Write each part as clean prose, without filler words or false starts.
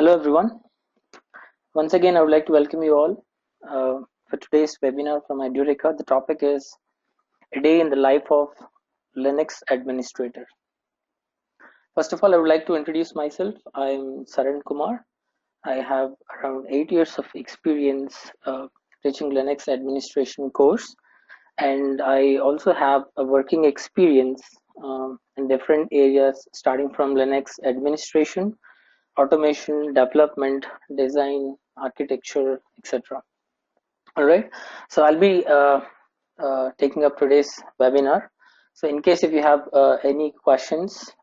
Hello everyone. Once again, I would like to welcome you all for today's webinar from Edureka. The topic is a day in the life of Linux administrator. First of all, I would like to introduce myself. I'm Saran Kumar. I have around 8 years of experience teaching Linux administration course, and I also have a working experience in different areas starting from Linux administration, automation, development, design, architecture, etc. All right, so I'll be taking up today's webinar. So in case if you have any questions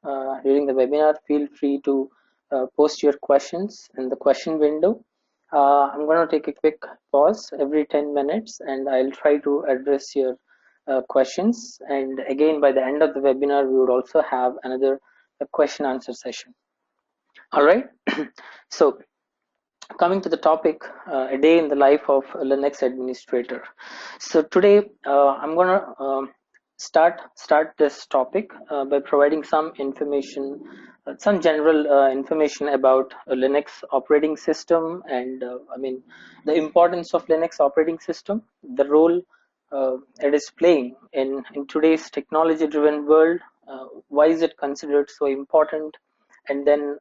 during the webinar, feel free to post your questions in the question window. I'm going to take a quick pause every 10 minutes and I'll try to address your questions. And again, by the end of the webinar, we would also have another question answer session. All right, so coming to the topic, a day in the life of a Linux administrator. So today I'm gonna start this topic by providing some information, some general information about a Linux operating system, and the importance of Linux operating system, the role it is playing in today's technology-driven world. Why is it considered so important? And then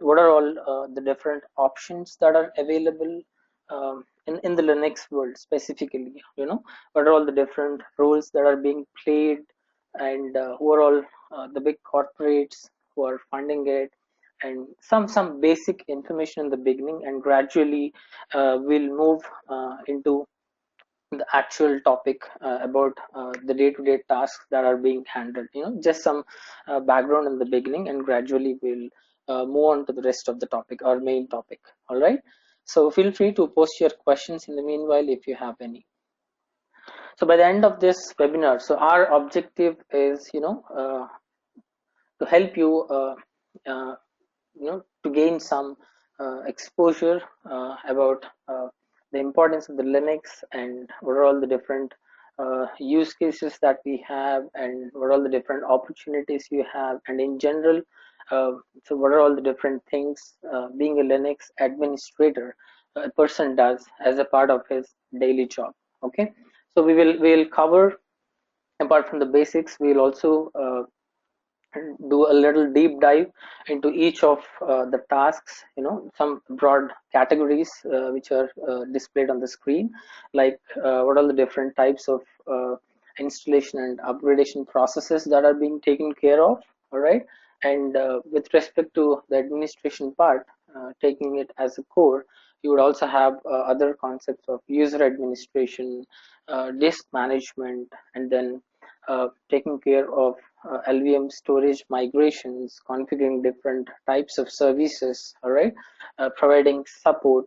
what are all the different options that are available in the Linux world specifically, what are all the different roles that are being played, and who are all the big corporates who are funding it, and some basic information in the beginning, and gradually we'll move into the actual topic about the day-to-day tasks that are being handled. Just some background in the beginning, and gradually we'll move on to the rest of the topic, our main topic. All right, so feel free to post your questions in the meanwhile if you have any. So by the end of this webinar, so our objective is to help you uh, to gain some exposure about the importance of the Linux, and what are all the different use cases that we have, and what are all the different opportunities you have, and in general, so what are all the different things being a Linux administrator a person does as a part of his daily job. Okay, so we'll cover, apart from the basics, we'll also do a little deep dive into each of the tasks, some broad categories which are displayed on the screen, like what are the different types of installation and upgradation processes that are being taken care of. All right, and with respect to the administration part, taking it as a core, you would also have other concepts of user administration, disk management, and then taking care of LVM storage migrations, configuring different types of services, all right, providing support,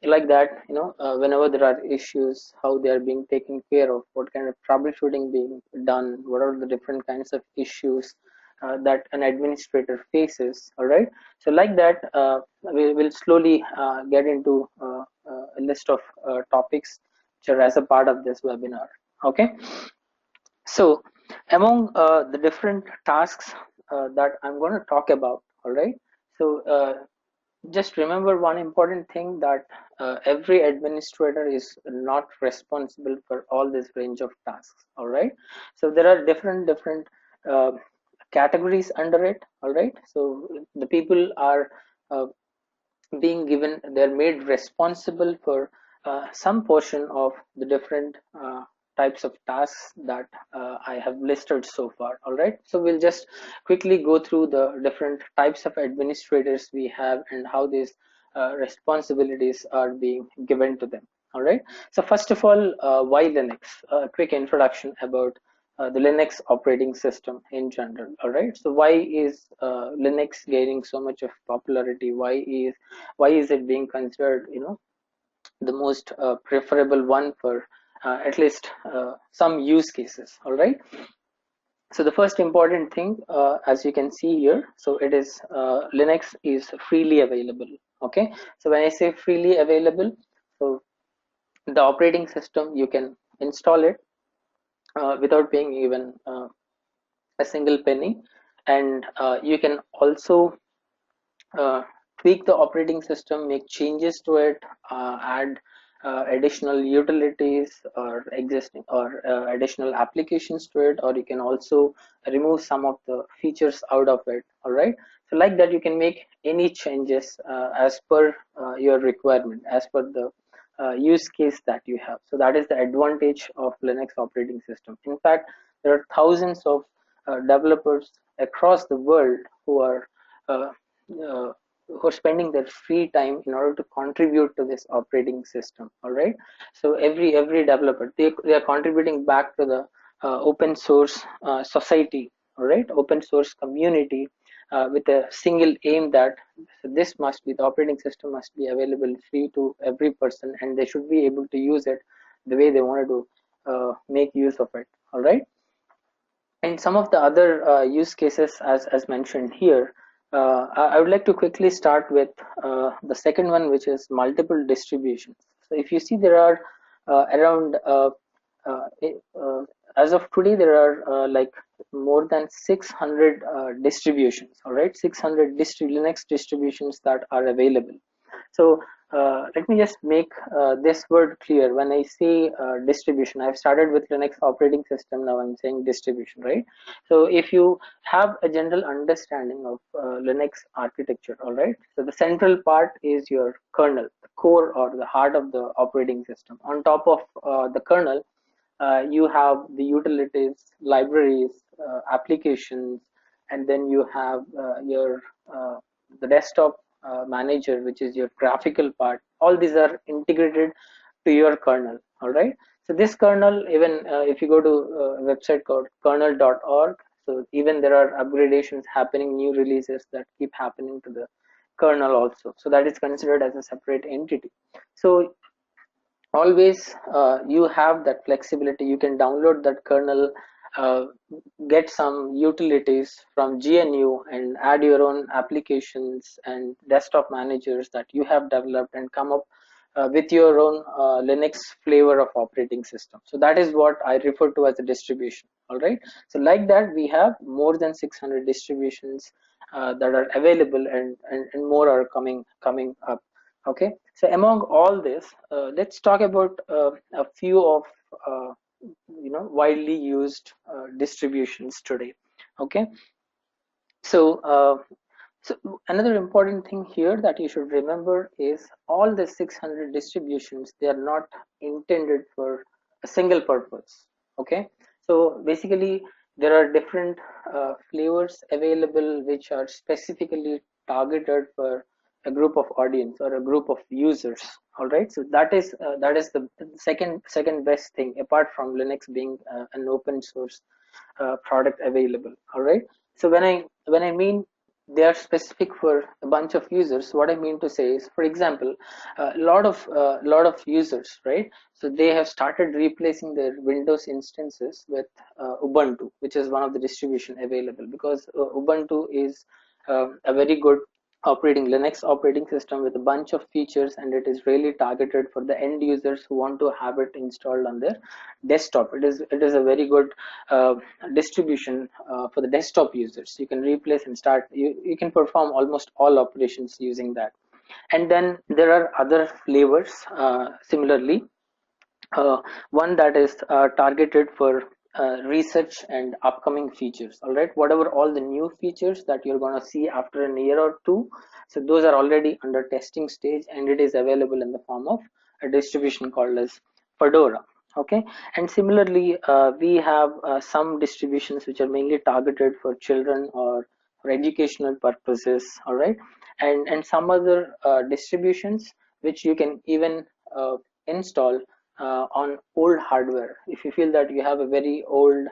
like that, whenever there are issues, how they are being taken care of, what kind of troubleshooting being done, what are the different kinds of issues that an administrator faces. All right, so like that, we will slowly get into a list of topics which are as a part of this webinar. Okay, so among the different tasks that I'm going to talk about, all right, so just remember one important thing, that every administrator is not responsible for all this range of tasks. All right, so there are different uh, categories under it. All right, so the people are uh, being given, they're made responsible for some portion of the different types of tasks that I have listed so far. All right, so we'll just quickly go through the different types of administrators we have and how these responsibilities are being given to them. All right, so first of all, why Linux? A quick introduction about the Linux operating system in general. All right, so why is Linux gaining so much of popularity? Why is it being considered, the most preferable one for at least some use cases? All right, so the first important thing, as you can see here, so it is Linux is freely available. Okay, so when I say freely available, so the operating system, you can install it without paying even a single penny, and you can also tweak the operating system, make changes to it, add additional utilities or existing or additional applications to it, or you can also remove some of the features out of it. All right, so like that you can make any changes as per your requirement, as per the use case that you have. So that is the advantage of Linux operating system. In fact, there are thousands of developers across the world who are uh, uh, who are spending their free time in order to contribute to this operating system. All right, so every developer, they are contributing back to the open source society. All right, open source community, with a single aim that this must be, the operating system must be available free to every person, and they should be able to use it the way they wanted to make use of it. All right, and some of the other use cases as mentioned here, I would like to quickly start with the second one, which is multiple distributions. So if you see, there are around uh, uh, as of today there are like more than 600 distributions. All right, 600 Linux distributions that are available. So let me just make this word clear. When I say distribution, I've started with Linux operating system. Now I'm saying distribution, right? So if you have a general understanding of Linux architecture, all right. So the central part is your kernel, the core or the heart of the operating system. On top of the kernel, you have the utilities, libraries, applications, and then you have your the desktop manager, which is your graphical part. All these are integrated to your kernel. All right. So this kernel, even if you go to a website called kernel.org, so even there are upgradations happening, new releases that keep happening to the kernel also. So that is considered as a separate entity. So always you have that flexibility. You can download that kernel, uh, get some utilities from GNU and add your own applications and desktop managers that you have developed and come up with your own Linux flavor of operating system. So that is what I refer to as a distribution. All right, so like that we have more than 600 distributions that are available, and more are coming up. Okay, so among all this, let's talk about a few of widely used distributions today. Okay, so so another important thing here that you should remember is all the 600 distributions, they are not intended for a single purpose. Okay, so basically there are different flavors available which are specifically targeted for a group of audience or a group of users. All right, so that is the second best thing apart from Linux being an open source product available. All right, so when I mean they are specific for a bunch of users, what I mean to say is, for example, a lot of users, right? So they have started replacing their Windows instances with Ubuntu, which is one of the distribution available, because Ubuntu is a very good Linux operating system with a bunch of features, and it is really targeted for the end users who want to have it installed on their desktop. It is a very good uh, distribution for the desktop users. You can replace and start, you can perform almost all operations using that. And then there are other flavors similarly. One that is targeted for research and upcoming features. All right, whatever all the new features that you're going to see after a year or two, so those are already under testing stage, and it is available in the form of a distribution called as Fedora. Okay, and similarly we have some distributions which are mainly targeted for children or for educational purposes. All right, and some other distributions which you can even install on old hardware. If you feel that you have a very old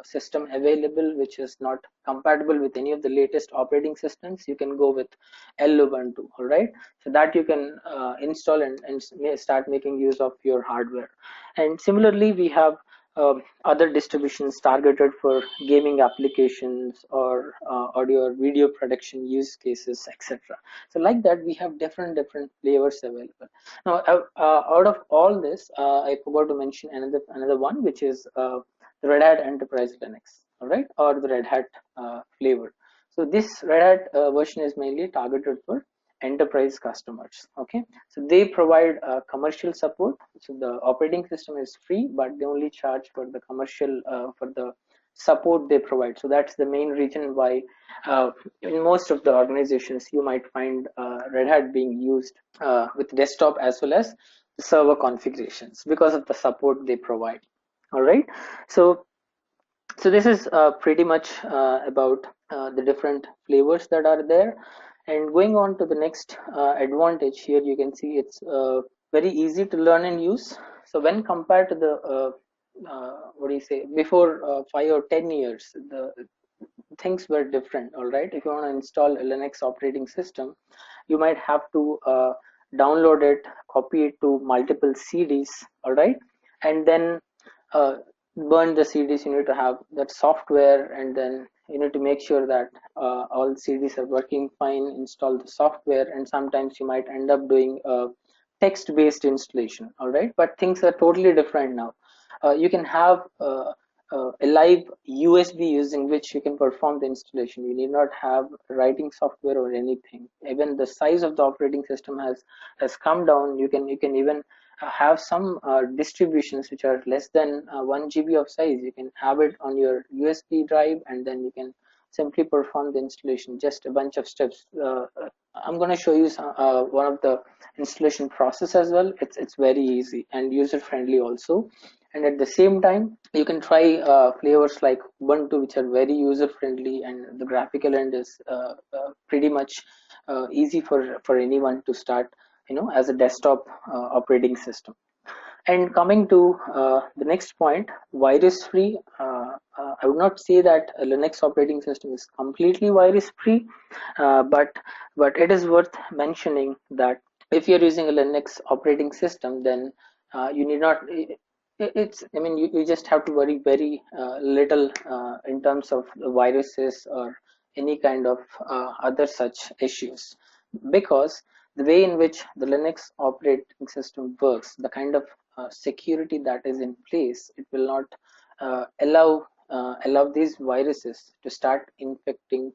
system available which is not compatible with any of the latest operating systems, you can go with Ubuntu. All right, so that you can install and start making use of your hardware. And similarly we have other distributions targeted for gaming applications or audio or video production use cases, etc. So like that we have different flavors available. Now out of all this, I forgot to mention another one, which is the Red Hat Enterprise Linux. All right, or the Red Hat flavor. So this Red Hat version is mainly targeted for enterprise customers. Okay, so they provide commercial support. So the operating system is free, but they only charge for the commercial for the support they provide. So that's the main reason why in most of the organizations you might find Red Hat being used with desktop as well as server configurations, because of the support they provide. All right, so this is pretty much about the different flavors that are there. And going on to the next advantage, here you can see it's very easy to learn and use. So when compared to the what do you say, before 5 or 10 years, the things were different. All right, if you want to install a Linux operating system, you might have to download it, copy it to multiple CDs. All right, and then uh, burn the CDs. You need to have that software, and then you need to make sure that all CDs are working fine, install the software, and sometimes you might end up doing a text based installation. All right, but things are totally different now. You can have a live USB using which you can perform the installation. You need not have writing software or anything. Even the size of the operating system has come down. You can even have some distributions which are less than 1 GB of size. You can have it on your USB drive, and then you can simply perform the installation, just a bunch of steps. I'm going to show you some, one of the installation process as well. It's very easy and user friendly also. And at the same time, you can try flavors like Ubuntu, which are very user friendly, and the graphical end is pretty much easy for anyone to start, as a desktop operating system. And coming to the next point, virus free. I would not say that a Linux operating system is completely virus free, but it is worth mentioning that if you're using a Linux operating system, then you need not. It's. I mean, you just have to worry very little in terms of the viruses or any kind of other such issues, because the way in which the Linux operating system works, the kind of security that is in place, it will not allow these viruses to start infecting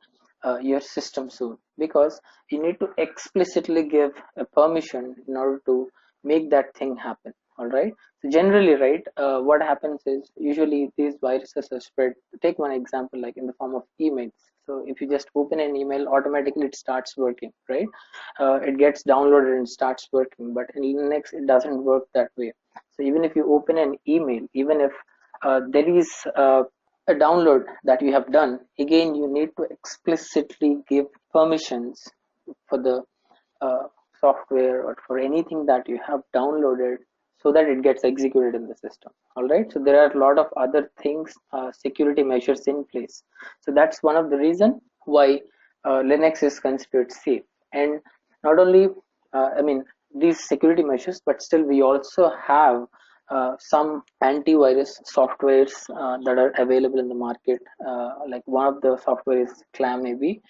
your system soon, because you need to explicitly give a permission in order to make that thing happen. All right, so generally, right, what happens is usually these viruses are spread. Take one example, like in the form of emails. So if you just open an email, automatically it starts working, right? It gets downloaded and starts working. But in Linux, it doesn't work that way. So even if you open an email, even if there is a download that you have done, again you need to explicitly give permissions for the uh, software or for anything that you have downloaded, so that it gets executed in the system. All right, so there are a lot of other things, security measures in place. So that's one of the reason why Linux is considered safe. And not only I mean these security measures, but still we also have some antivirus softwares that are available in the market. Like one of the software is ClamAV,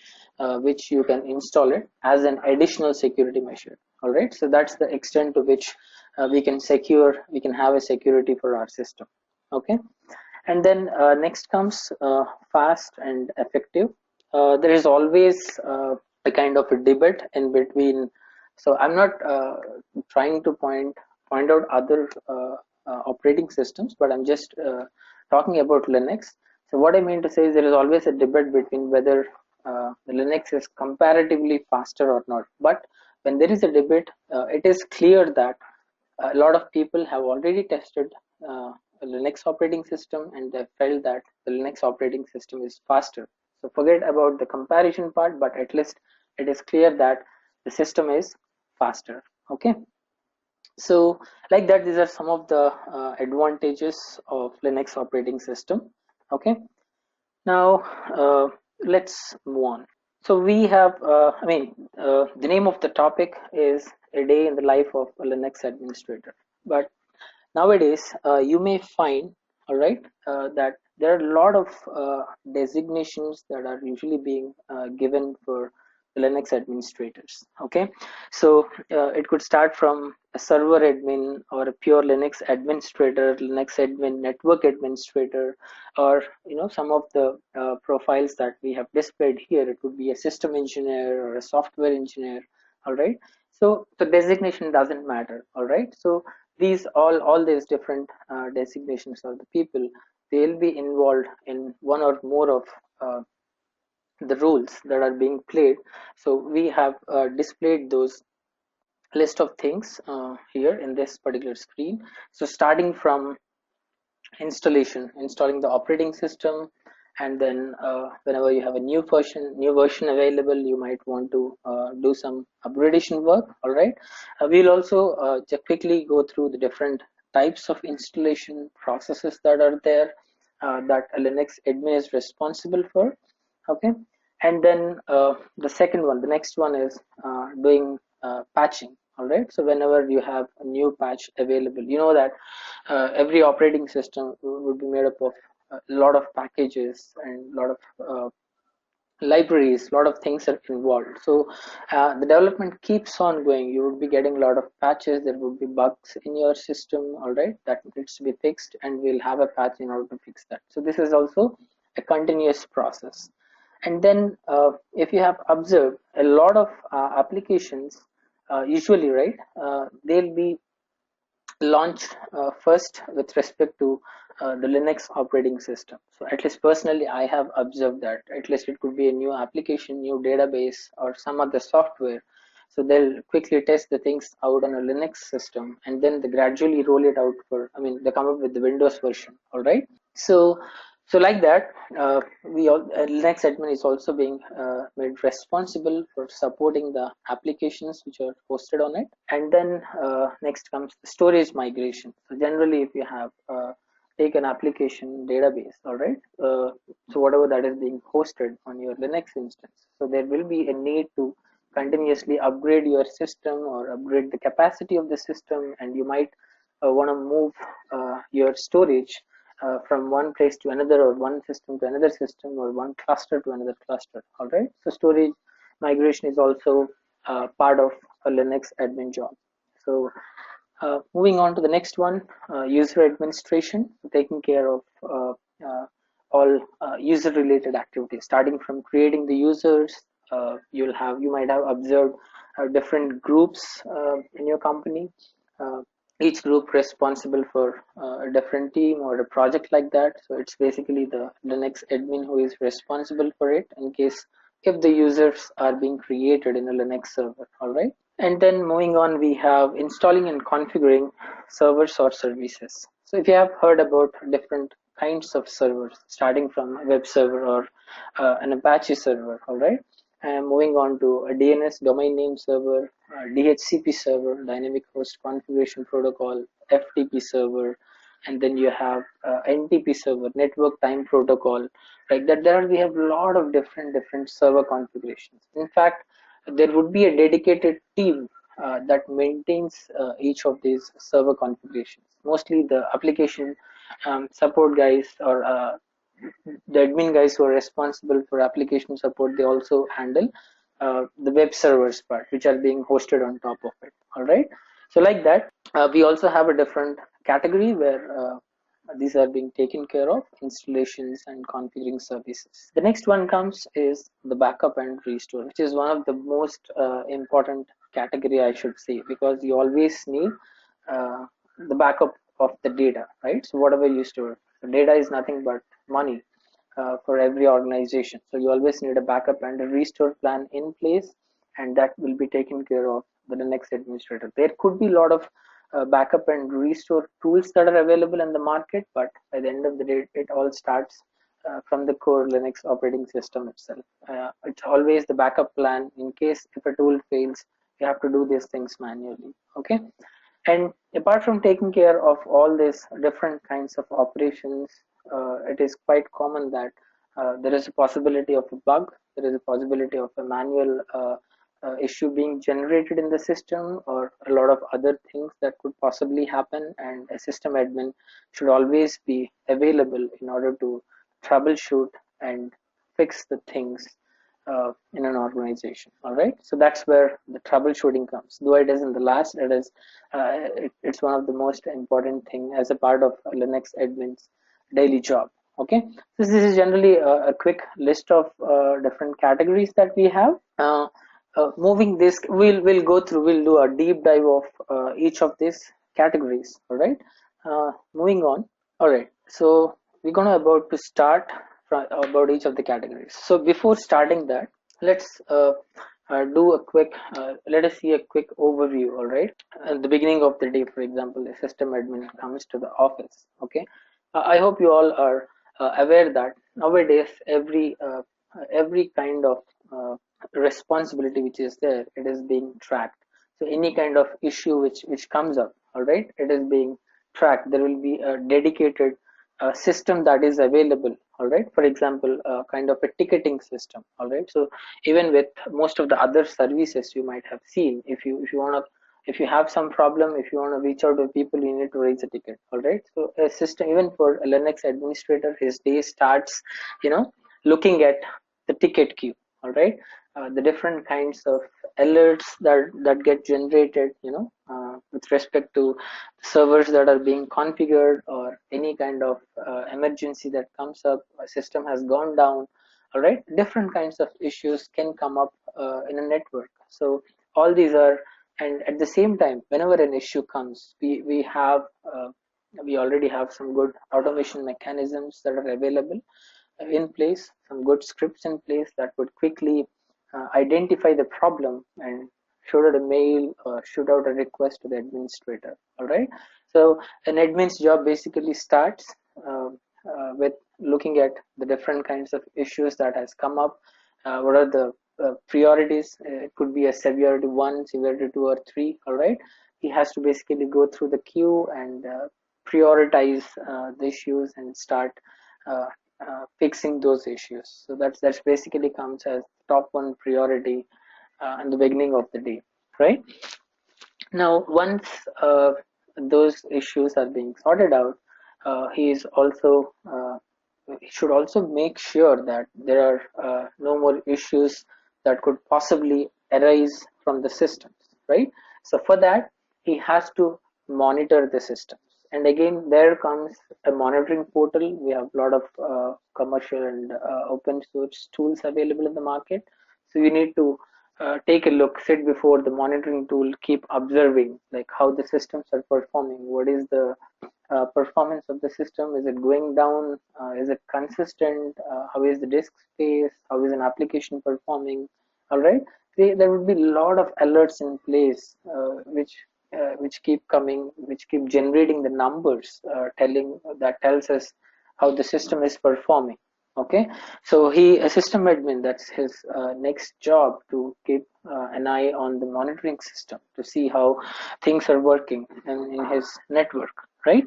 which you can install it as an additional security measure. All right, so that's the extent to which we can have a security for our system. Okay, and then next comes fast and effective. There is always a kind of a debate in between. So I'm not trying to point out other operating systems, but I'm just talking about Linux. So what I mean to say is there is always a debate between whether the Linux is comparatively faster or not. But when there is a debate, it is clear that a lot of people have already tested a Linux operating system, and they felt that the Linux operating system is faster. So forget about the comparison part, but at least it is clear that the system is faster. Okay, so like that, these are some of the advantages of Linux operating system. Okay, now let's move on. So we have, the name of the topic is a day in the life of a Linux administrator. But nowadays, you may find, all right, that there are a lot of designations that are usually being given for the Linux administrators. Okay, so it could start from a server admin or a pure Linux administrator, Linux admin, network administrator, or some of the profiles that we have displayed here. It would be a system engineer or a software engineer all right. So the designation doesn't matter, all right. So these all these different designations of the people, they'll be involved in one or more of the roles that are being played. So we have displayed those list of things here in this particular screen. So starting from installing the operating system, and then whenever you have a new version available, you might want to do some upgradation work, all right. We'll also just quickly go through the different types of installation processes that are there, that a Linux admin is responsible for, okay. And then the next one is doing patching, all right. So whenever you have a new patch available, you know that every operating system would be made up of a lot of packages and a lot of libraries, a lot of things are involved. So the development keeps on going. You would be getting a lot of patches. There would be bugs in your system, all right, that needs to be fixed, and we'll have a patch in order to fix that. So this is also a continuous process. And then if you have observed, a lot of applications usually, right, they'll be launched first with respect to the Linux operating system. So at least personally, I have observed that at least it could be a new application, new database, or some other software. So they'll quickly test the things out on a Linux system, and then they gradually roll it out for, I mean, they come up with the Windows version, all right? So, so like that, Linux admin is also being made responsible for supporting the applications which are hosted on it. And then next comes the storage migration. So generally, if you have take an application database, all right, so whatever that is being hosted on your Linux instance, so there will be a need to continuously upgrade your system or upgrade the capacity of the system, and you might want to move your storage from one place to another, or one system to another system, or one cluster to another cluster, all right. So storage migration is also part of a Linux admin job. So moving on to the next one, user administration, taking care of all user related activities, starting from creating the users. You might have observed different groups in your company, uh, each group responsible for a different team or a project like that. So it's basically the Linux admin who is responsible for it in case if the users are being created in a Linux server, all right. And then moving on, we have installing and configuring servers or services. So if you have heard about different kinds of servers, starting from a web server or an Apache server, all right, and moving on to a DNS domain name server, DHCP server, dynamic host configuration protocol, FTP server, and then you have NTP server, network time protocol, like that. There we have a lot of different server configurations. In fact, there would be a dedicated team that maintains each of these server configurations. Mostly the application support guys, or the admin guys who are responsible for application support, they also handle the web servers part, which are being hosted on top of it, all right. So like that, we also have a different category where these are being taken care of, installations and configuring services. The next one comes is the backup and restore, which is one of the most important category, I should say, because you always need uh, the backup of the data, right? So whatever you store, the data is nothing but money for every organization. So you always need a backup and a restore plan in place, and that will be taken care of by the next administrator. There could be a lot of backup and restore tools that are available in the market, but by the end of the day, it all starts from the core Linux operating system itself. It's always the backup plan in case if a tool fails, you have to do these things manually. Okay. And apart from taking care of all these different kinds of operations, it is quite common that there is a possibility of a bug, there is a possibility of a manual issue being generated in the system, or a lot of other things that could possibly happen, and a system admin should always be available in order to troubleshoot and fix the things in an organization, all right. So that's where the troubleshooting comes, though it isn't the last, it's one of the most important thing as a part of Linux admin's daily job. Okay, so this is generally a quick list of different categories that we have. moving this, we'll go through, we'll do a deep dive of each of these categories. All right, moving on. All right, so we're gonna about to start from about each of the categories. So before starting that, let's do a quick let us see a quick overview. All right, at the beginning of the day, for example, a system admin comes to the office. Okay, I hope you all are aware that nowadays every kind of responsibility which is there, it is being tracked. So any kind of issue which comes up, all right, it is being tracked. There will be a dedicated system that is available. All right, for example, kind of a ticketing system. All right, so even with most of the other services you might have seen, if you want to, if you have some problem, if you want to reach out to people, you need to raise a ticket. All right, so a system, even for a Linux administrator, his day starts, looking at the ticket queue. All right, the different kinds of alerts that get generated, with respect to servers that are being configured, or any kind of emergency that comes up, a system has gone down. All right, different kinds of issues can come up in a network. So all these are, and at the same time, whenever an issue comes, we already have some good automation mechanisms that are available in place, some good scripts in place that would quickly identify the problem and shoot out a mail or shoot out a request to the administrator. All right, so an admin's job basically starts with looking at the different kinds of issues that has come up. What are the priorities? It could be a severity 1, severity 2, or 3. All right, he has to basically go through the queue and prioritize the issues and start uh, fixing those issues. So that's basically comes as top one priority in the beginning of the day, right? Now, once those issues are being sorted out, he is also he should also make sure that there are no more issues that could possibly arise from the systems, right? So for that, he has to monitor the systems. And again, there comes a monitoring portal. We have a lot of commercial and open source tools available in the market. So you need to take a look, sit before the monitoring tool, keep observing like how the systems are performing. What is the performance of the system? Is it going down? Is it consistent? How is the disk space? How is an application performing? All right, there would be a lot of alerts in place which keep coming, which keep generating the numbers, telling that tells us how the system is performing. Okay, so a system admin, that's his next job, to keep an eye on the monitoring system to see how things are working in his network, right?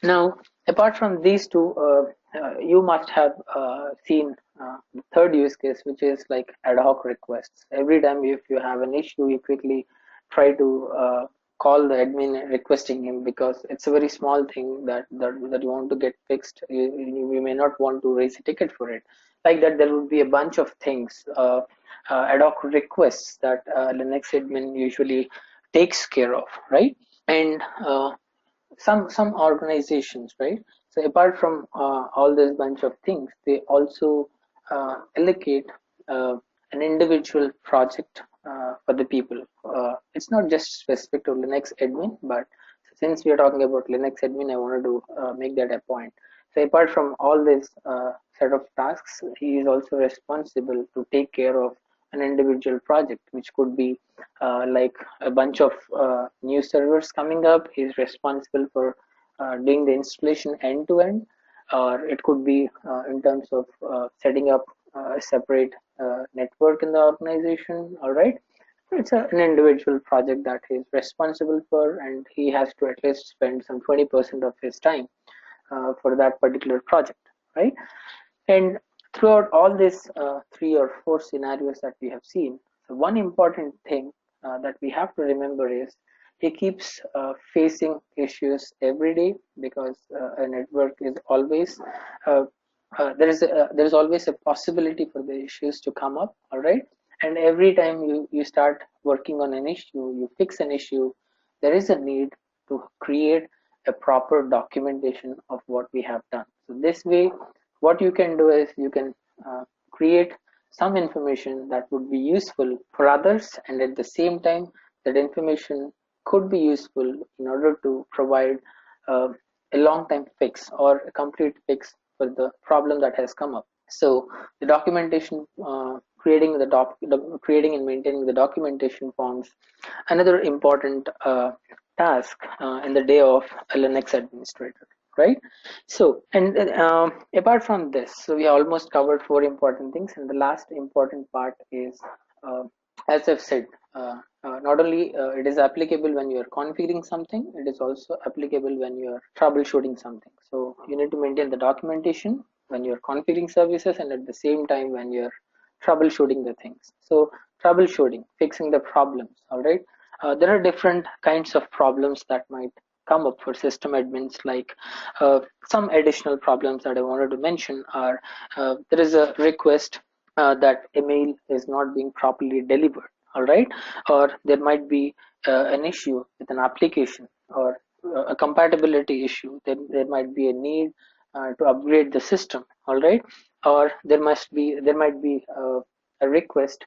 Now, apart from these two, you must have seen the third use case, which is like ad hoc requests. Every time if you have an issue, you quickly try to call the admin requesting him, because it's a very small thing that you want to get fixed. You may not want to raise a ticket for it. Like that, there would be a bunch of things, ad hoc requests that Linux admin usually takes care of, right? And some organizations, right? So apart from all this bunch of things, they also allocate uh, an individual project for the people. It's not just specific to Linux admin, but since we are talking about Linux admin, I wanted to make that a point. So apart from all this set of tasks, he is also responsible to take care of an individual project, which could be like a bunch of new servers coming up. He's responsible for doing the installation end to end, or it could be in terms of setting up a separate network in the organization. All right, it's an individual project that he's responsible for, and he has to at least spend some 20% of his time for that particular project, right? And throughout all these 3 or 4 scenarios that we have seen, so one important thing that we have to remember is he keeps facing issues every day, because a network is always uh, there is always a possibility for the issues to come up. All right, and every time you start working on an issue, you fix an issue, there is a need to create a proper documentation of what we have done. So this way, what you can do is you can create some information that would be useful for others, and at the same time that information could be useful in order to provide uh, a long time fix or a complete fix for the problem that has come up. So the documentation, creating and maintaining the documentation forms another important task in the day of a Linux administrator, right? So, and apart from this, so we almost covered four important things, and the last important part is, uh, as I've said, not only it is applicable when you are configuring something, it is also applicable when you are troubleshooting something. So you need to maintain the documentation when you're configuring services, and at the same time when you're troubleshooting the things. So troubleshooting, fixing the problems, all right. There are different kinds of problems that might come up for system admins, like some additional problems that I wanted to mention are, there is a request that a mail is not being properly delivered, all right, or there might be an issue with an application, or a compatibility issue. There might be a need to upgrade the system, all right, or there might be a request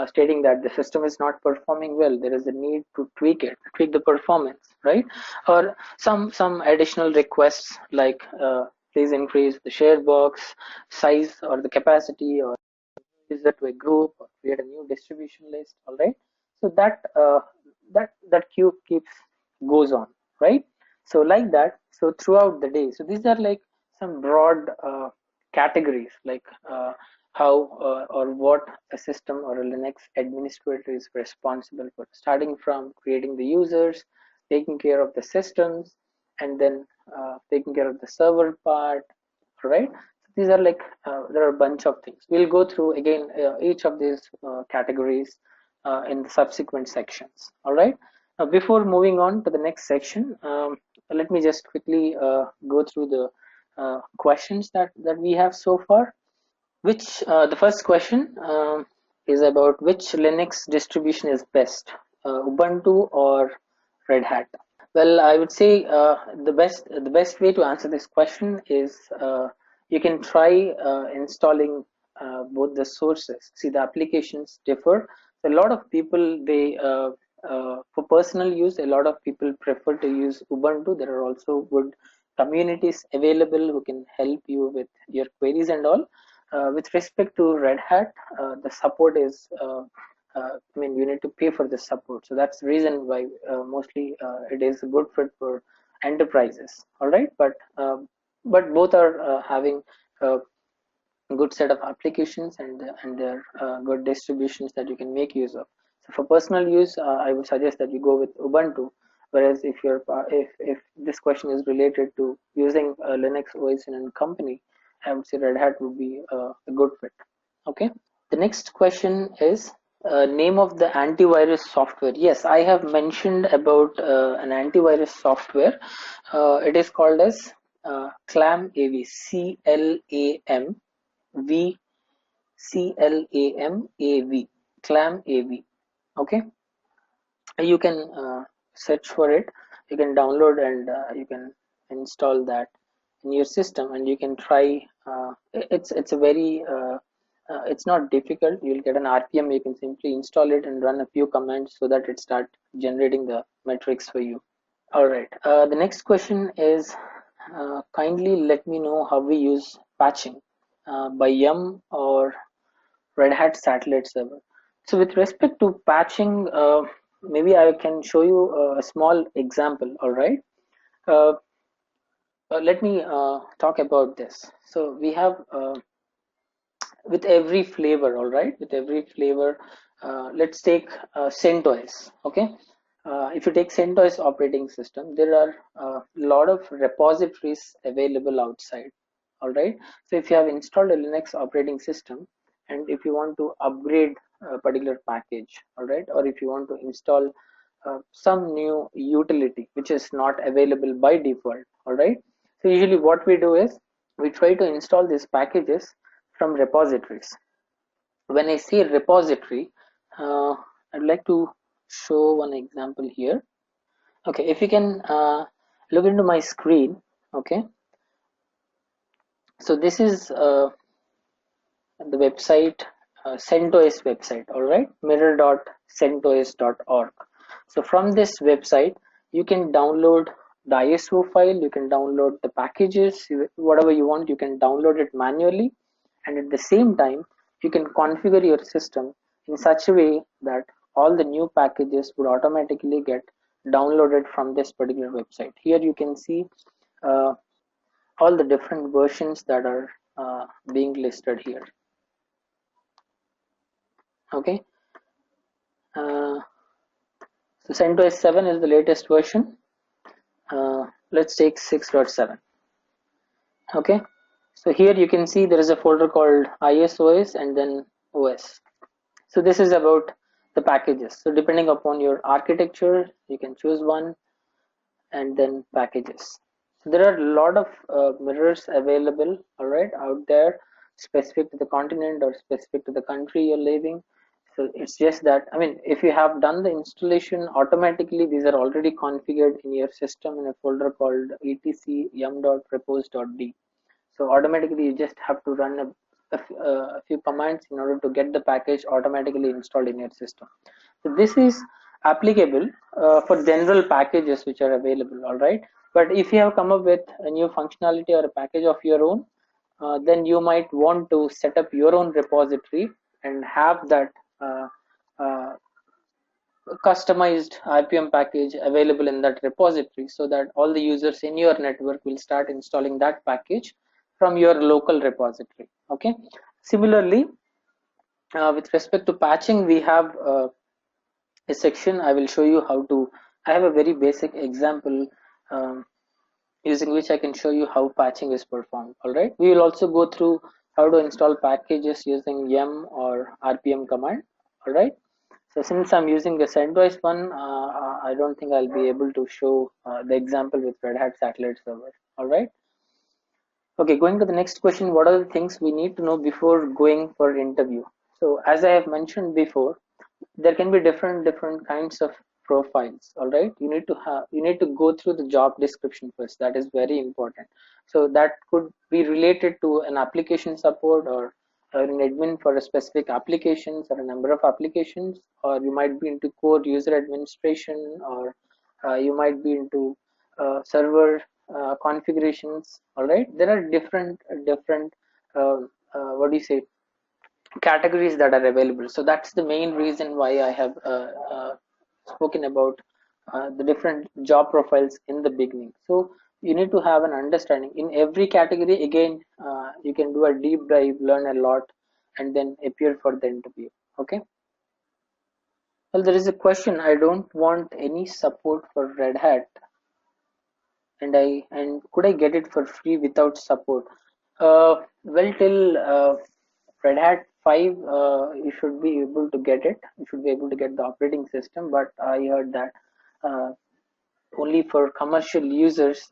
stating that the system is not performing well. There is a need to tweak the performance, right? Or some additional requests like, please increase the share box size or the capacity, or user to a group, or create a new distribution list, all right. So that queue keeps goes on, right? So like that, so throughout the day, so these are like some broad categories, like how or what a system or a Linux administrator is responsible for, starting from creating the users, taking care of the systems, and then taking care of the server part, right? These are like, there are a bunch of things. We'll go through again each of these categories in the subsequent sections, all right. Before moving on to the next section, let me just quickly go through the questions that we have so far. Which The first question is about which Linux distribution is best, Ubuntu or Red Hat? Well, I would say the best way to answer this question is, you can try installing both the sources. See, the applications differ. So a lot of people, for personal use, a lot of people prefer to use Ubuntu. There are also good communities available who can help you with your queries and all. With respect to Red Hat, the support is, I mean, you need to pay for the support. So that's the reason why mostly it is a good fit for enterprises. All right, but both are having a good set of applications, and their good distributions that you can make use of. So for personal use, I would suggest that you go with Ubuntu. Whereas if this question is related to using Linux OS in a company, I would say Red Hat would be a good fit. Okay. The next question is, name of the antivirus software. Yes, I have mentioned about an antivirus software. It is called as ClamAV, C-L-A-M-V, C-L-A-M-A-V, ClamAV. Okay, you can search for it. You can download, and you can install that in your system, and you can try. It's a very it's not difficult. You'll get an RPM. You can simply install it and run a few commands so that it start generating the metrics for you. All right. The next question is, kindly let me know how we use patching by Yum or Red Hat Satellite Server. So with respect to patching, maybe I can show you a small example. All right. Uh, Let me talk about this. So we have, with every flavor, all right, with every flavor, let's take CentOS. Okay, if you take CentOS operating system, there are a lot of repositories available outside, all right. So if you have installed a Linux operating system, and if you want to upgrade a particular package, all right, or if you want to install some new utility which is not available by default, all right. So usually what we do is we try to install these packages from repositories. When I say repository, I'd like to show one example here. Okay, if you can look into my screen. Okay, so this is the website CentOS website, all right, mirror.centos.org. So from this website, you can download the ISO file, you can download the packages, whatever you want, you can download it manually, and at the same time, you can configure your system in such a way that all the new packages would automatically get downloaded from this particular website. Here you can see uh, all the different versions that are being listed here. Okay, so CentOS 7 is the latest version. Let's take 6.7. Okay, so here you can see there is a folder called ISOS and then OS. So this is about the packages. So depending upon your architecture, you can choose one, and then packages. So there are a lot of mirrors available, all right, out there, specific to the continent or specific to the country you're living. So it's just that, I mean, if you have done the installation automatically, these are already configured in your system in a folder called etc yum.repos.d. So automatically you just have to run a few commands in order to get the package automatically installed in your system. So this is applicable for general packages which are available, all right. But if you have come up with a new functionality or a package of your own, then you might want to set up your own repository and have that uh, uh, customized RPM package available in that repository, so that all the users in your network will start installing that package from your local repository. Okay. Similarly, with respect to patching, we have a section. I will show you how to. I have a very basic example using which I can show you how patching is performed. All right. We will also go through how to install packages using yum or rpm command. All right. So since I'm using the CentOS one, I don't think I'll be able to show the example with Red Hat Satellite Server. All right. Okay, going to the next question, what are the things we need to know before going for interview? So as I have mentioned before, there can be different kinds of profiles. All right, you need to go through the job description first. That is very important. So that could be related to an application support or an admin for a specific applications or a number of applications, or you might be into core user administration, or you might be into server configurations. All right, there are different uh, what do you say, categories that are available. So that's the main reason why I have spoken about the different job profiles in the beginning. So you need to have an understanding in every category. Again, you can do a deep dive, learn a lot, and then appear for the interview. Okay. Well, there is a question. I don't want any support for Red Hat, and could I get it for free without support? Well, till Red Hat 5, you should be able to get it. You should be able to get the operating system, but I heard that uh, only for commercial users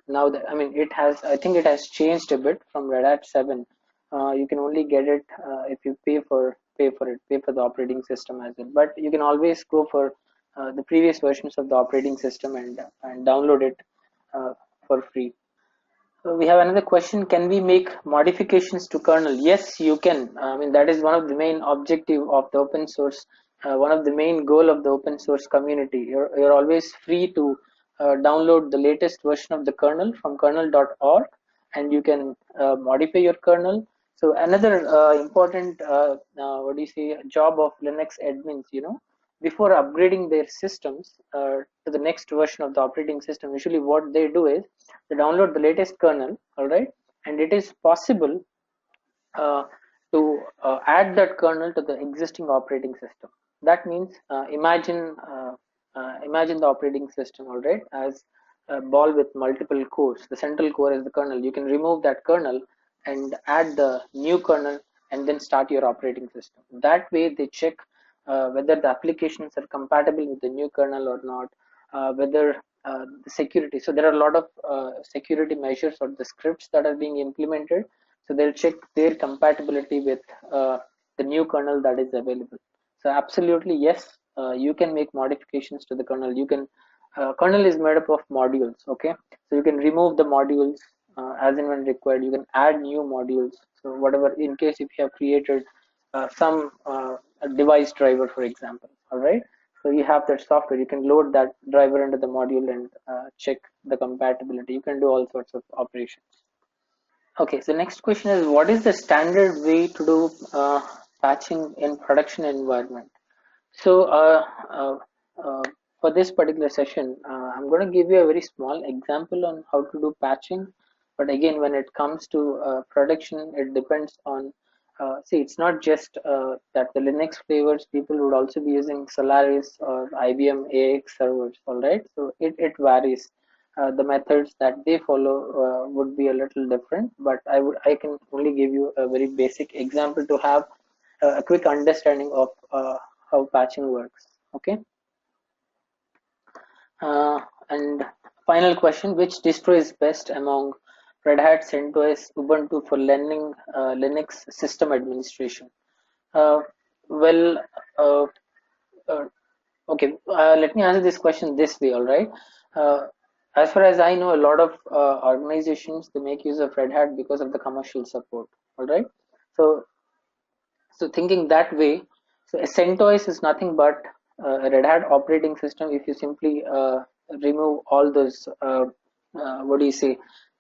now. That, I mean, it has. I think it has changed a bit from Red Hat 7. You can only get it if you pay for the operating system as well. But you can always go for the previous versions of the operating system and download it uh, for free. So we have another question. Can we make modifications to kernel? Yes, you can. I mean, that is one of the main objective of the open source. One of the main goal of the open source community. You're always free to download the latest version of the kernel from kernel.org, and you can modify your kernel. So another important what do you say, job of Linux admins, before upgrading their systems to the next version of the operating system, usually what they do is they download the latest kernel, all right, and it is possible uh, to add that kernel to the existing operating system. That means imagine the operating system, all right, as a ball with multiple cores. The central core is the kernel. You can remove that kernel and add the new kernel and then start your operating system. That way they check whether the applications are compatible with the new kernel or not, whether the security. So there are a lot of security measures or the scripts that are being implemented. So they'll check their compatibility with the new kernel that is available. So absolutely yes, you can make modifications to the kernel. You can kernel is made up of modules. Okay, so you can remove the modules as and when required. You can add new modules. So whatever, in case if you have created a device driver, for example. All right. So you have that software. You can load that driver into the module and check the compatibility. You can do all sorts of operations. Okay. So next question is, what is the standard way to do patching in production environment? So uh, for this particular session, I'm going to give you a very small example on how to do patching. But again, when it comes to production, it depends on, see, it's not just that the Linux flavors, people would also be using Solaris or IBM AX servers, all right? So it varies. The methods that they follow would be a little different, but I can only give you a very basic example to have a quick understanding of how patching works. Okay. Uh, and final question: which distro is best among Red Hat, CentOS, Ubuntu for learning Linux system administration? Uh, well, uh, uh, okay. Let me answer this question this way. All right. Uh, as far as I know, a lot of organizations, they make use of Red Hat because of the commercial support. All right. So thinking that way, so CentOS is nothing but a Red Hat operating system. If you simply remove all those, what do you say,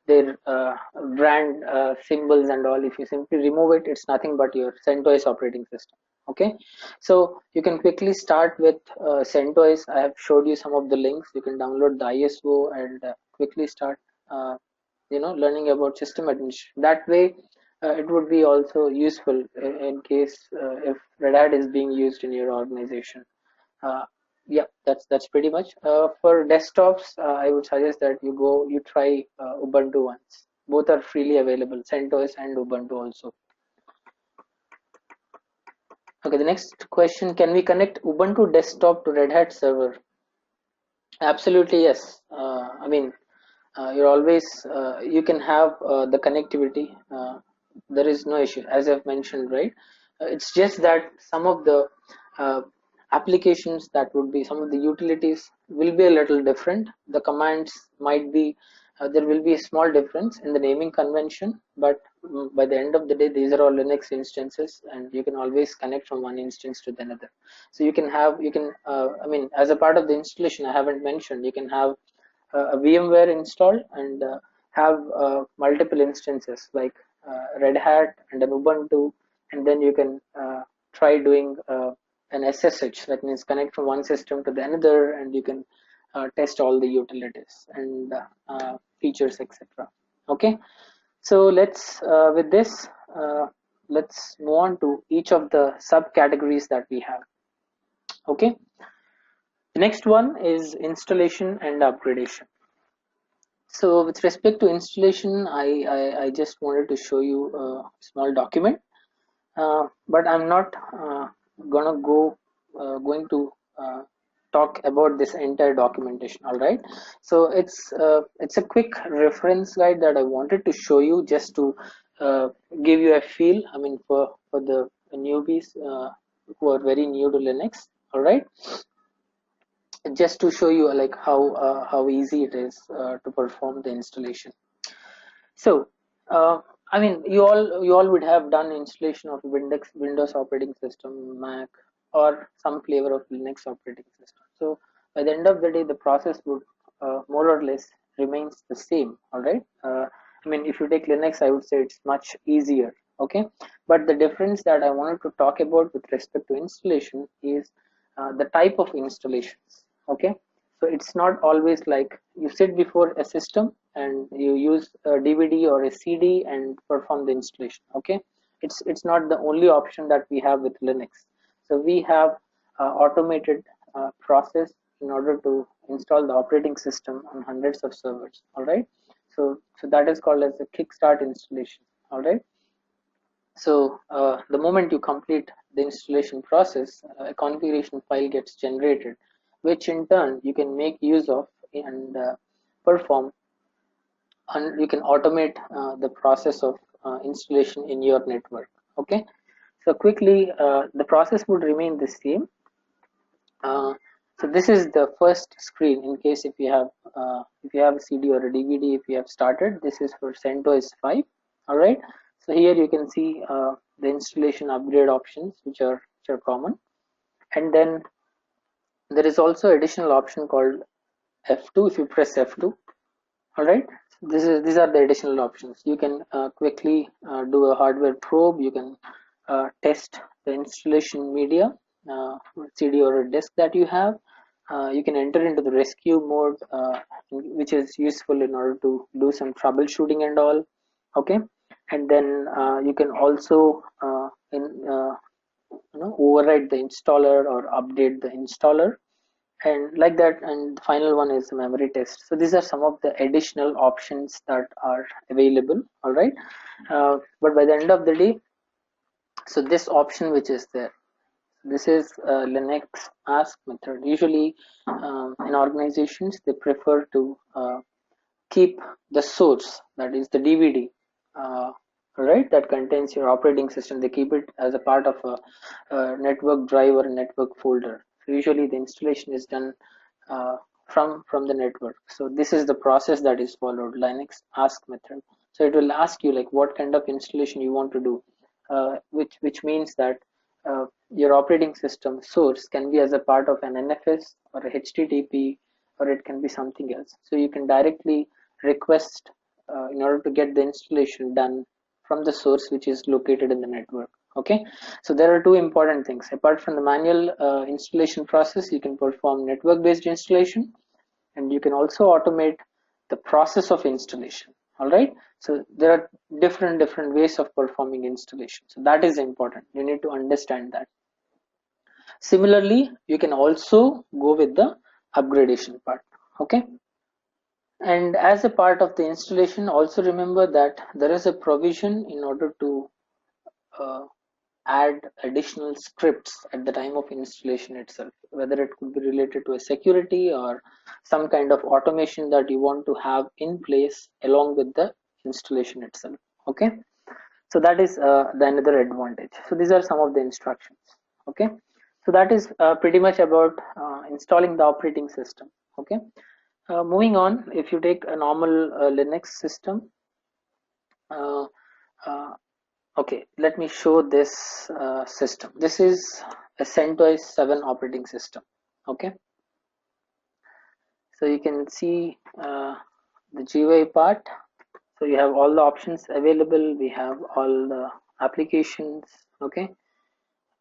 their brand symbols and all, if you simply remove it, it's nothing but your CentOS operating system. Okay, so you can quickly start with CentOS. I have showed you some of the links. You can download the ISO and quickly start. Learning about system administration. That way it would be also useful in case if Red Hat is being used in your organization. Yeah, that's pretty much. For desktops, I would suggest that you try Ubuntu once. Both are freely available, CentOS and Ubuntu also. Okay, the next question: can we connect Ubuntu desktop to Red Hat server? Absolutely, yes. I mean, you're always you can have the connectivity. There is no issue, as I've mentioned, right? It's just that some of the uh, applications, that would be some of the utilities, will be a little different. The commands might be there will be a small difference in the naming convention, but by the end of the day, these are all Linux instances, and you can always connect from one instance to the another. So I mean, as a part of the installation, I haven't mentioned, you can have a VMware installed and have multiple instances like Red Hat and an Ubuntu, and then you can try doing an SSH, that means connect from one system to the another, and you can test all the utilities and features, etc. Okay, so with this, let's move on to each of the subcategories that we have. Okay, the next one is installation and upgradation. So with respect to installation, I just wanted to show you a small document, but I'm not gonna going to talk about this entire documentation. All right. So it's a quick reference guide that I wanted to show you, just to give you a feel. I mean, for the newbies who are very new to Linux. All right, just to show you like how easy it is to perform the installation. So I mean, you all would have done installation of Windows operating system, Mac, or some flavor of Linux operating system. So by the end of the day, the process would more or less remains the same. All right. I mean, if you take Linux, I would say it's much easier. Okay, but the difference that I wanted to talk about with respect to installation is the type of installations. Okay, so it's not always like you sit before a system and you use a DVD or a CD and perform the installation. Okay, it's not the only option that we have with Linux. So we have automated process in order to install the operating system on hundreds of servers. All right, so that is called as a Kickstart installation. All right, so the moment you complete the installation process, a configuration file gets generated, which in turn you can make use of and perform, and you can automate the process of installation in your network. Okay, so quickly, the process would remain the same. So this is the first screen. In case if you have a CD or a DVD, if you have started, this is for CentOS 5. All right, so here you can see the installation upgrade options which are common. And then there is also additional option called F2. If you press F2, all right, these are the additional options. You can quickly do a hardware probe. You can test the installation media, CD or a disk that you have. You can enter into the rescue mode, which is useful in order to do some troubleshooting and all. Okay, and then you can also override the installer or update the installer, and like that. And the final one is memory test. So these are some of the additional options that are available. All right, but by the end of the day, so this option which is there, this is Linux ask method. Usually in organizations they prefer to keep the source, that is the DVD, right, that contains your operating system. They keep it as a part of a network drive or a network folder. So usually the installation is done from the network. So this is the process that is followed, Linux ask method. So it will ask you like what kind of installation you want to do, which means that your operating system source can be as a part of an NFS or a HTTP, or it can be something else. So you can directly request in order to get the installation done from the source which is located in the network. Okay, so there are two important things. Apart from the manual installation process, you can perform network based installation, and you can also automate the process of installation. All right, so there are different ways of performing installation. So that is important. You need to understand that. Similarly, you can also go with the upgradation part. Okay, and as a part of the installation, also remember that there is a provision in order to uh, add additional scripts at the time of installation itself, whether it could be related to a security or some kind of automation that you want to have in place along with the installation itself. Okay, so that is the another advantage. So these are some of the instructions. Okay, so that is pretty much about installing the operating system. Okay, moving on, if you take a normal Linux system, uh, uh, okay, let me show this system. This is a CentOS 7 operating system. Okay, so you can see the GUI part. So you have all the options available. We have all the applications. Okay,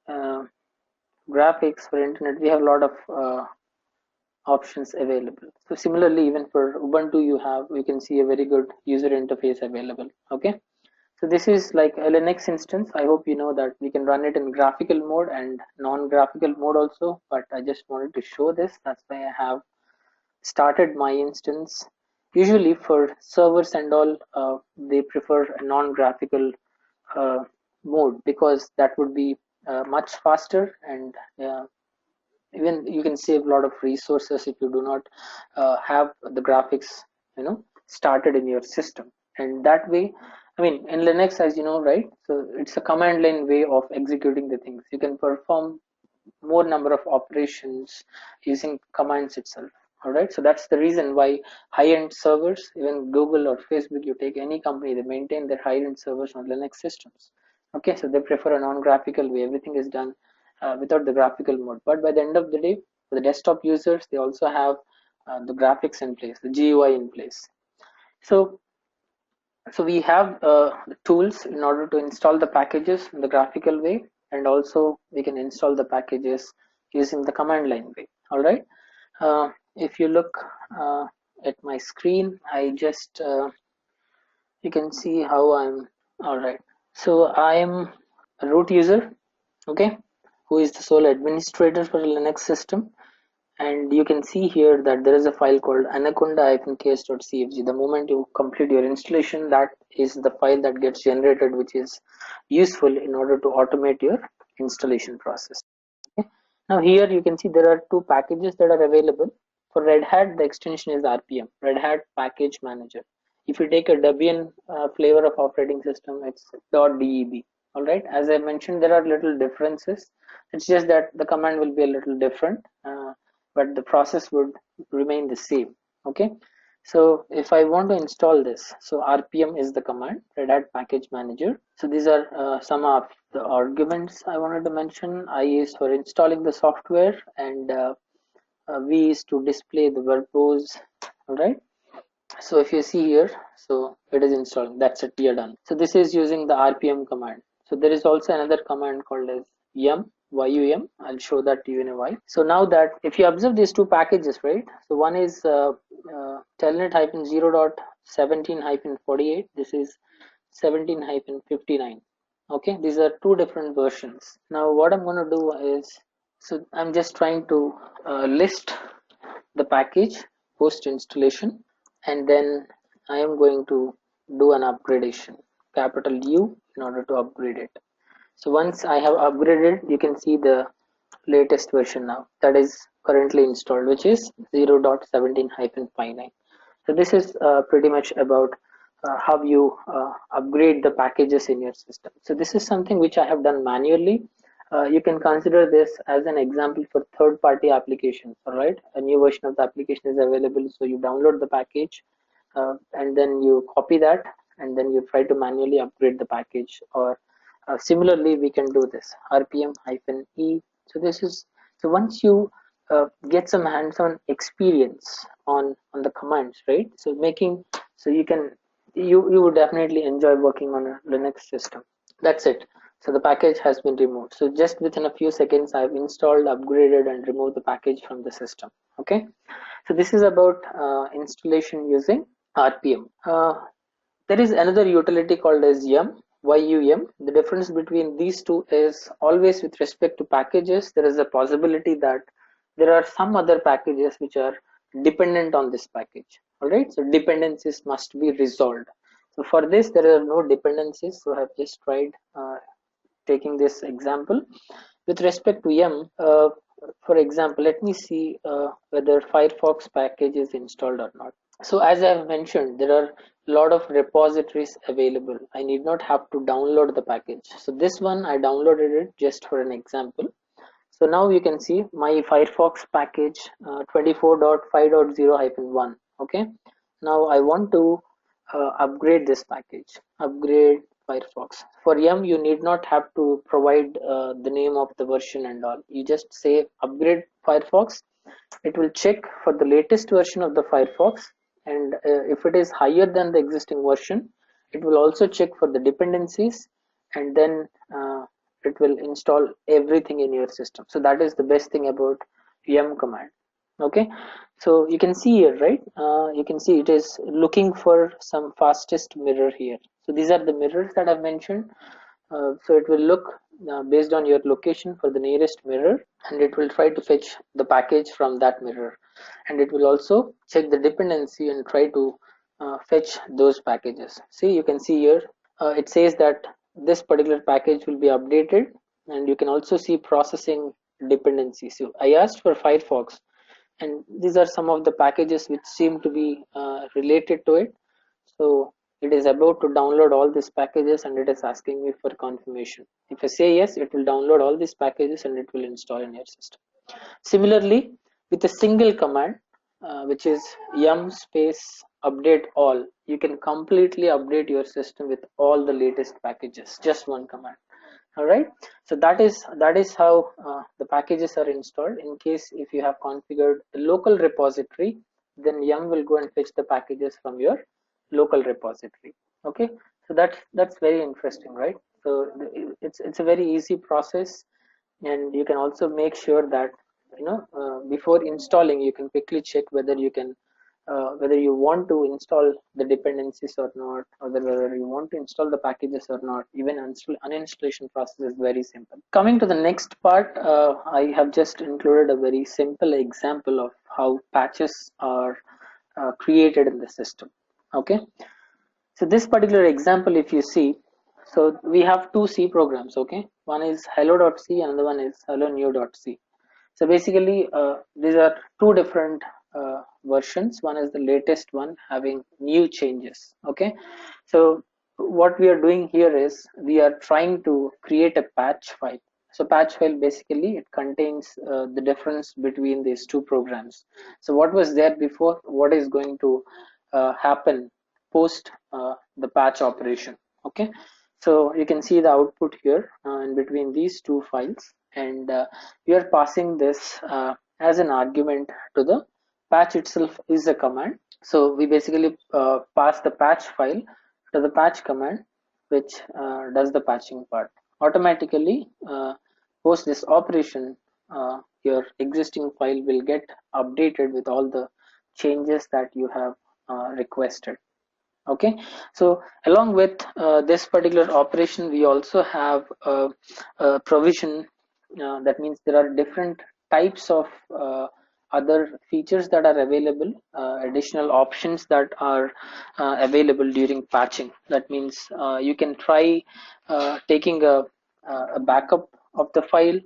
uh, graphics for internet. We have a lot of options available. So similarly, even for Ubuntu, you can see a very good user interface available. Okay, so this is like a Linux instance. I hope you know that we can run it in graphical mode and non-graphical mode also, but I just wanted to show this. That's why I have started my instance. Usually for servers and all, they prefer a non-graphical uh, mode because that would be much faster, and even you can save a lot of resources if you do not have the graphics started in your system. And that way, I mean, in Linux, as you know, right, so it's a command line way of executing the things. You can perform more number of operations using commands itself. All right, so that's the reason why high-end servers, even Google or Facebook, you take any company, they maintain their high-end servers on Linux systems. Okay, so they prefer a non-graphical way. Everything is done without the graphical mode. But by the end of the day, for the desktop users, they also have the graphics in place, the GUI in place. So we have tools in order to install the packages in the graphical way, and also we can install the packages using the command line way. All right, if you look at my screen, I just you can see how I'm. All right, so I am a root user, okay, who is the sole administrator for a Linux system. And you can see here that there is a file called anaconda-case.cfg. The moment you complete your installation, that is the file that gets generated, which is useful in order to automate your installation process. Okay. Now here you can see there are two packages that are available. For Red Hat, the extension is RPM, Red Hat Package Manager. If you take a Debian flavor of operating system, it's .deb. All right, as I mentioned, there are little differences. It's just that the command will be a little different, but the process would remain the same. Okay, So if I want to install this, so rpm is the command, Red Hat Package Manager. So these are some of the arguments I wanted to mention. I is for installing the software, and V is to display the verbose. All right. So if you see here, so it is installing. That's it. You're done. So this is using the rpm command. So there is also another command called as yum. I'll show that to you in a while. So now that if you observe these two packages, right? So one is telnet-0.17-48. This is 17-59. Okay, these are two different versions. Now what I'm going to do is, so I'm just trying to list the package post installation, and then I am going to do an upgradation, capital U, in order to upgrade it. So once I have upgraded, you can see the latest version now that is currently installed, which is 0.17-59. So this is pretty much about how you upgrade the packages in your system. So this is something which I have done manually. You can consider this as an example for third-party applications. All right, a new version of the application is available, so you download the package, and then you copy that, and then you try to manually upgrade the package. Or similarly, we can do this rpm-e. So this is, so once you get some hands-on experience on the commands, right? So making, so you would definitely enjoy working on a Linux system. That's it. So the package has been removed. So just within a few seconds, I've installed, upgraded, and removed the package from the system. Okay. So this is about installation using RPM. There is another utility called as yum. The difference between these two is always with respect to packages. There is a possibility that there are some other packages which are dependent on this package. All right. So dependencies must be resolved. So for this, there are no dependencies. So I have just tried taking this example. With respect to yum, for example, let me see whether Firefox package is installed or not. So as I have mentioned, there are a lot of repositories available. I need not have to download the package. So this one, I downloaded it just for an example. So now you can see my Firefox package 24.5.0-1. Okay. Now I want to upgrade this package. Upgrade Firefox. For yum, you need not have to provide the name of the version and all. You just say upgrade Firefox. It will check for the latest version of the Firefox, and if it is higher than the existing version, it will also check for the dependencies, and then it will install everything in your system. So that is the best thing about yum command. Okay, so you can see here, right? You can see it is looking for some fastest mirror here. So these are the mirrors that I've mentioned. So it will look based on your location for the nearest mirror, and it will try to fetch the package from that mirror, and it will also check the dependency and try to fetch those packages. See, you can see here it says that this particular package will be updated, and you can also see processing dependencies. So I asked for Firefox, and these are some of the packages which seem to be related to it. So it is about to download all these packages, and it is asking me for confirmation. If I say yes, it will download all these packages and it will install in your system. Similarly, with a single command, which is yum space update all, you can completely update your system with all the latest packages, just one command. All right, so that is how the packages are installed. In case if you have configured a local repository, then yum will go and fetch the packages from your local repository. Okay, so that's very interesting, right? So it's a very easy process, and you can also make sure that before installing, you can quickly check whether you can whether you want to install the dependencies or not, or whether you want to install the packages or not. Even uninstallation process is very simple. Coming to the next part, I have just included a very simple example of how patches are created in the system. Okay, so this particular example, if you see, so we have two C programs. Okay, one is hello.c, another one is hello new.c. So basically, these are two different versions. One is the latest one having new changes. Okay, so what we are doing here is we are trying to create a patch file. So patch file, basically it contains the difference between these two programs. So what was there before, what is going to happen post the patch operation. Okay, so you can see the output here in between these two files, and we are passing this as an argument to the patch itself is a command. So we basically pass the patch file to the patch command, which does the patching part automatically. Post this operation, your existing file will get updated with all the changes that you have requested. Okay, so along with this particular operation, we also have a provision. That means there are different types of other features that are available, additional options that are available during patching. That means you can try taking a backup of the file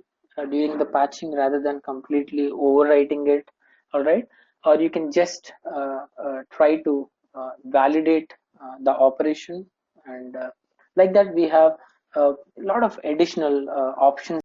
during the patching rather than completely overwriting it. All right, or you can just try to validate the operation, and like that we have a lot of additional options